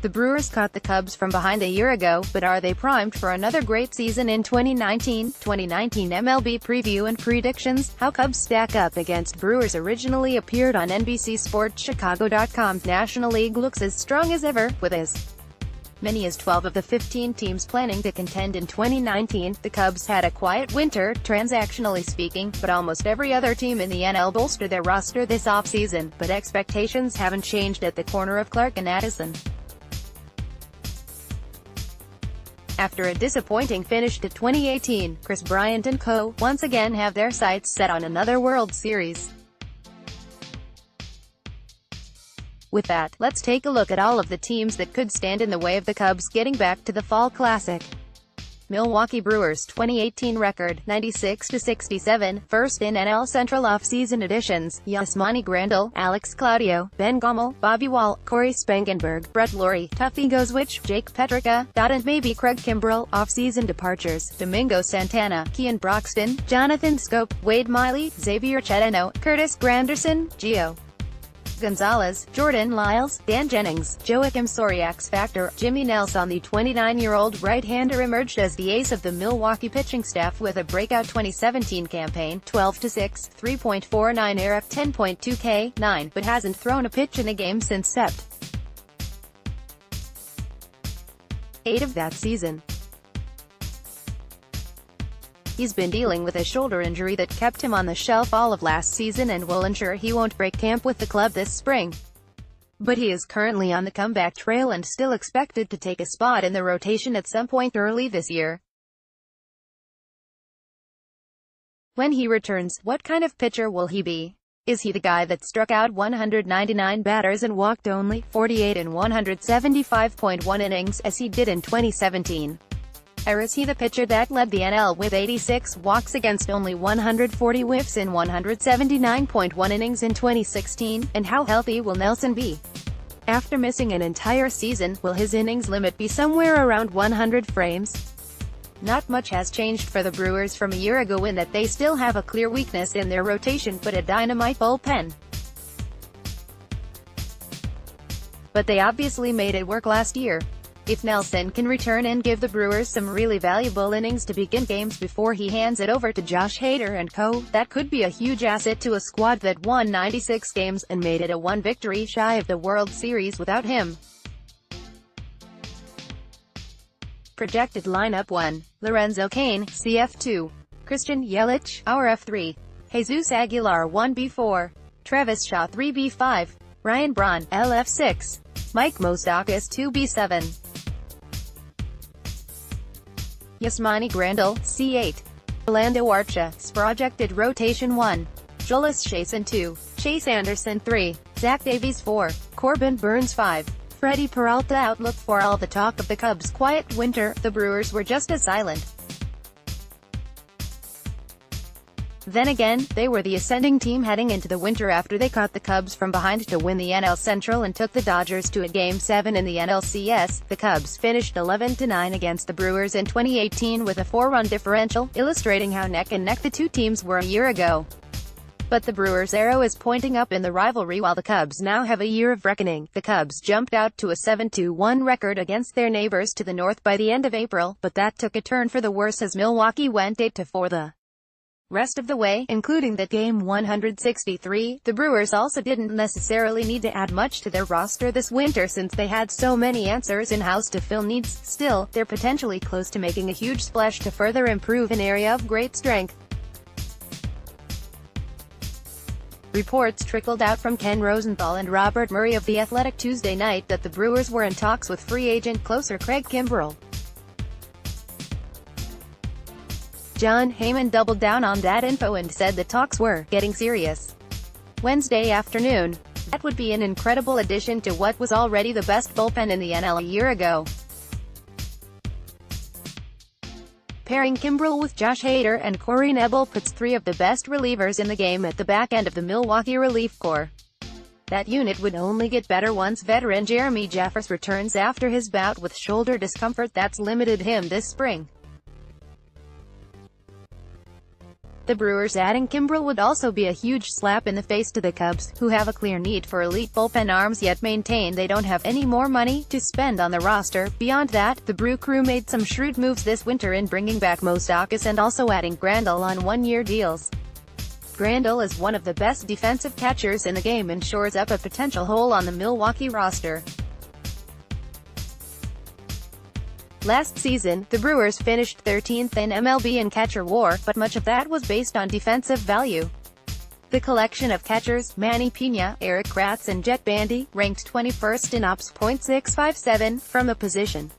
The Brewers caught the Cubs from behind a year ago, but are they primed for another great season in 2019? 2019 MLB preview and predictions. How Cubs stack up against Brewers originally appeared on nbcsportschicago.com. National League looks as strong as ever, with as many as 12 of the 15 teams planning to contend in 2019. The Cubs had a quiet winter, transactionally speaking, but almost every other team in the NL bolstered their roster this offseason, but expectations haven't changed at the corner of Clark and Addison. After a disappointing finish to 2018, Kris Bryant and co. once again have their sights set on another World Series. With that, let's take a look at all of the teams that could stand in the way of the Cubs getting back to the Fall Classic. Milwaukee Brewers 2018 record, 96-67, first in NL Central offseason additions, Yasmani Grandal, Alex Claudio, Ben Gommel, Bobby Wahl, Corey Spangenberg, Brett Laurie, Tuffy Gozwich, Jake Petricka, and maybe Craig Kimbrell. Offseason departures, Domingo Santana, Kean Broxton, Jonathan Scope, Wade Miley, Xavier Chetino, Curtis Granderson, Gio Gonzalez, Jordan Lyles, Dan Jennings, Joakim Soriak's factor. Jimmy Nelson, the 29-year-old right-hander, emerged as the ace of the Milwaukee pitching staff with a breakout 2017 campaign, 12-6, 3.49 ERA, 10.2 K9, but hasn't thrown a pitch in a game since Sept. 8 of that season. He's been dealing with a shoulder injury that kept him on the shelf all of last season and will ensure he won't break camp with the club this spring. But he is currently on the comeback trail and still expected to take a spot in the rotation at some point early this year. When he returns, what kind of pitcher will he be? Is he the guy that struck out 199 batters and walked only 48 in 175.1 innings, as he did in 2017? Or is he the pitcher that led the NL with 86 walks against only 140 whiffs in 179.1 innings in 2016? And how healthy will Nelson be? After missing an entire season, will his innings limit be somewhere around 100 frames? Not much has changed for the Brewers from a year ago in that they still have a clear weakness in their rotation, but a dynamite bullpen. But they obviously made it work last year. If Nelson can return and give the Brewers some really valuable innings to begin games before he hands it over to Josh Hader and co., that could be a huge asset to a squad that won 96 games and made it a one victory shy of the World Series without him. Projected lineup: 1. Lorenzo Cain, CF2. Christian Yelich, RF3. Jesus Aguilar, 1B4. Travis Shaw, 3B5. Ryan Braun, LF6. Mike Moustakas, 2B7. Yasmani Grandal, C8. Orlando Arcia, projected rotation: 1. Julius Chasen, 2. Chase Anderson, 3. Zach Davies, 4. Corbin Burns, 5. Freddie Peralta out. Look for all the talk of the Cubs' quiet winter, the Brewers were just as silent. Then again, they were the ascending team heading into the winter after they caught the Cubs from behind to win the NL Central and took the Dodgers to a Game 7 in the NLCS. The Cubs finished 11-9 against the Brewers in 2018 with a 4-run differential, illustrating how neck-and-neck the two teams were a year ago. But the Brewers' arrow is pointing up in the rivalry while the Cubs now have a year of reckoning. The Cubs jumped out to a 7-1 record against their neighbors to the north by the end of April, but that took a turn for the worse as Milwaukee went 8-4 the rest of the way, including that game 163. The Brewers also didn't necessarily need to add much to their roster this winter since they had so many answers in-house to fill needs. Still, they're potentially close to making a huge splash to further improve an area of great strength. Reports trickled out from Ken Rosenthal and Robert Murray of The Athletic Tuesday night that the Brewers were in talks with free agent closer Craig Kimbrell. John Heyman doubled down on that info and said the talks were getting serious. Wednesday afternoon. That would be an incredible addition to what was already the best bullpen in the NL a year ago. Pairing Kimbrell with Josh Hader and Corey Knebel puts 3 of the best relievers in the game at the back end of the Milwaukee relief corps. That unit would only get better once veteran Jeremy Jeffress returns after his bout with shoulder discomfort that's limited him this spring. The Brewers adding Kimbrel would also be a huge slap in the face to the Cubs, who have a clear need for elite bullpen arms yet maintain they don't have any more money to spend on the roster. Beyond that, the Brew crew made some shrewd moves this winter in bringing back Moustakas and also adding Grandal on one-year deals. Grandal is one of the best defensive catchers in the game and shores up a potential hole on the Milwaukee roster. Last season, the Brewers finished 13th in MLB in catcher WAR, but much of that was based on defensive value. The collection of catchers, Manny Piña, Eric Kratz and Jet Bandy, ranked 21st in ops .657 from the position.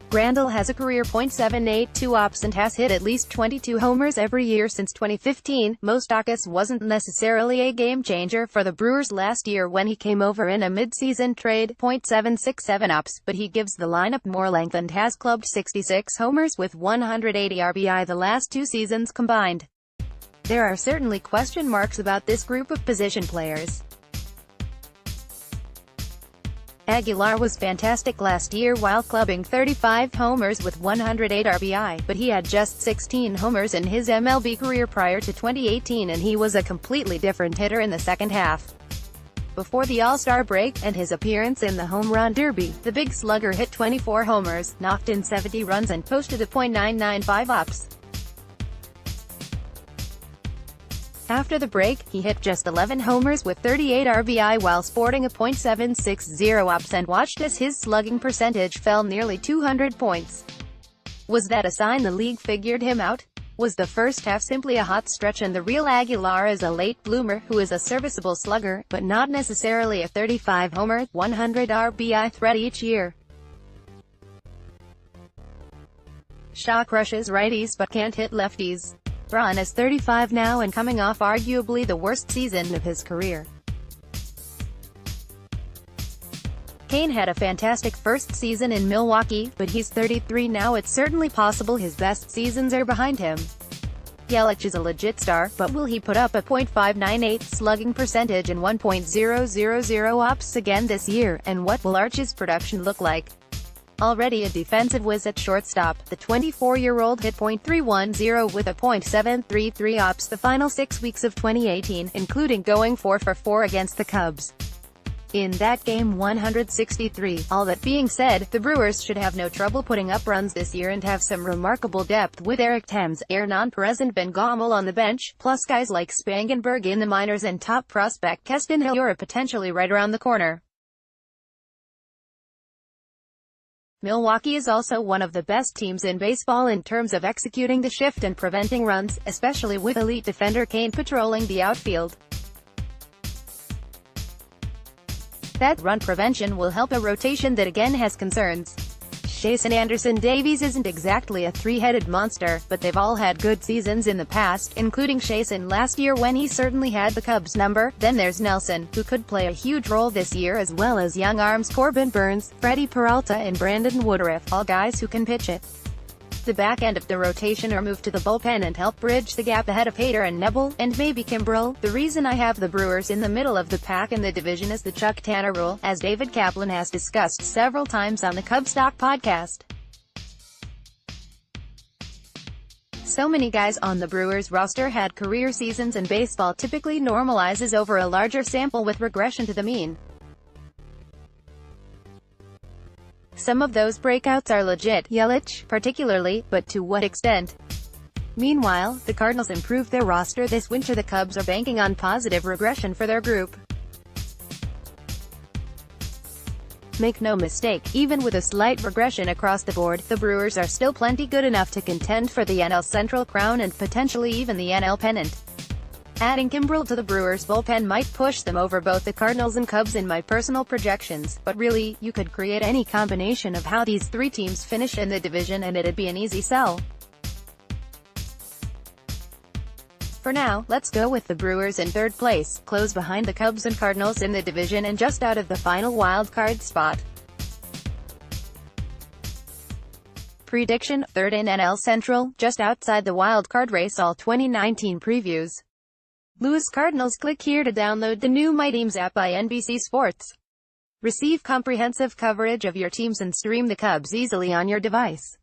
Grandal has a career .782 ops and has hit at least 22 homers every year since 2015. Moustakas wasn't necessarily a game-changer for the Brewers last year when he came over in a mid-season trade, .767 ops, but he gives the lineup more length and has clubbed 66 homers with 180 RBI the last 2 seasons combined. There are certainly question marks about this group of position players. Aguilar was fantastic last year while clubbing 35 homers with 108 RBI, but he had just 16 homers in his MLB career prior to 2018 and he was a completely different hitter in the second half. Before the All-Star break, and his appearance in the Home Run Derby, the big slugger hit 24 homers, knocked in 70 runs and posted a .995 ops. After the break, he hit just 11 homers with 38 RBI while sporting a .760 ops and watched as his slugging percentage fell nearly 200 points. Was that a sign the league figured him out? Was the first half simply a hot stretch and the real Aguilar is a late bloomer who is a serviceable slugger, but not necessarily a 35-homer, 100 RBI threat each year? Shaw crushes righties but can't hit lefties. Braun is 35 now and coming off arguably the worst season of his career. Kane had a fantastic first season in Milwaukee, but he's 33 now. It's certainly possible his best seasons are behind him. Yelich is a legit star, but will he put up a .598 slugging percentage and 1.000 ops again this year, and what will Arch's production look like? Already a defensive whiz at shortstop, the 24-year-old hit .310 with a .733 ops the final 6 weeks of 2018, including going 4 for 4 against the Cubs. In that game 163. All that being said, the Brewers should have no trouble putting up runs this year and have some remarkable depth with Eric Thames, Hernan Perez and Ben Gommel on the bench, plus guys like Spangenberg in the minors and top prospect Keston Hiura potentially right around the corner. Milwaukee is also one of the best teams in baseball in terms of executing the shift and preventing runs, especially with elite defender Kane patrolling the outfield. That run prevention will help a rotation that again has concerns. Chase and Anderson Davies isn't exactly a three-headed monster, but they've all had good seasons in the past, including Chase last year when he certainly had the Cubs' number. Then there's Nelson, who could play a huge role this year, as well as young arms Corbin Burns, Freddie Peralta and Brandon Woodruff, all guys who can pitch it. The back end of the rotation or move to the bullpen and help bridge the gap ahead of Hader and Nebel, and maybe Kimbrel. The reason I have the Brewers in the middle of the pack in the division is the Chuck Tanner rule, as David Kaplan has discussed several times on the Cubs Talk podcast. So many guys on the Brewers roster had career seasons, and baseball typically normalizes over a larger sample with regression to the mean. Some of those breakouts are legit, Yelich, particularly, but to what extent? Meanwhile, the Cardinals improved their roster this winter. The Cubs are banking on positive regression for their group. Make no mistake, even with a slight regression across the board, the Brewers are still plenty good enough to contend for the NL Central crown and potentially even the NL pennant. Adding Kimbrel to the Brewers' bullpen might push them over both the Cardinals and Cubs in my personal projections, but really, you could create any combination of how these three teams finish in the division and it'd be an easy sell. For now, let's go with the Brewers in third place, close behind the Cubs and Cardinals in the division and just out of the final wild-card spot. Prediction: third in NL Central, just outside the wild-card race. All 2019 previews. Louis Cardinals. Click here to download the new My Teams app by NBC Sports. Receive comprehensive coverage of your teams and stream the Cubs easily on your device.